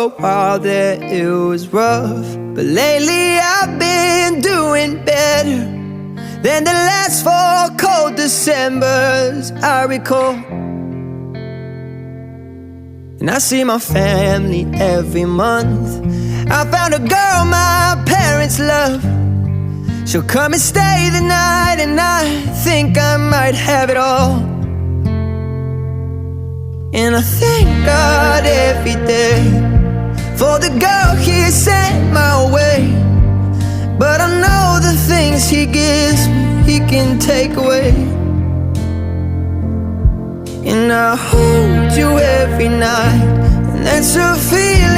a while there it was rough, but lately I've been doing better than the last 4 cold Decembers I recall. And I see my family every month. I found a girl my parents love. She'll come and stay the night, and I think I might have it all. And I thank God every day for the girl He sent my way. But I know the things He gives me, He can take away. And I hold you every night, and that's a feeling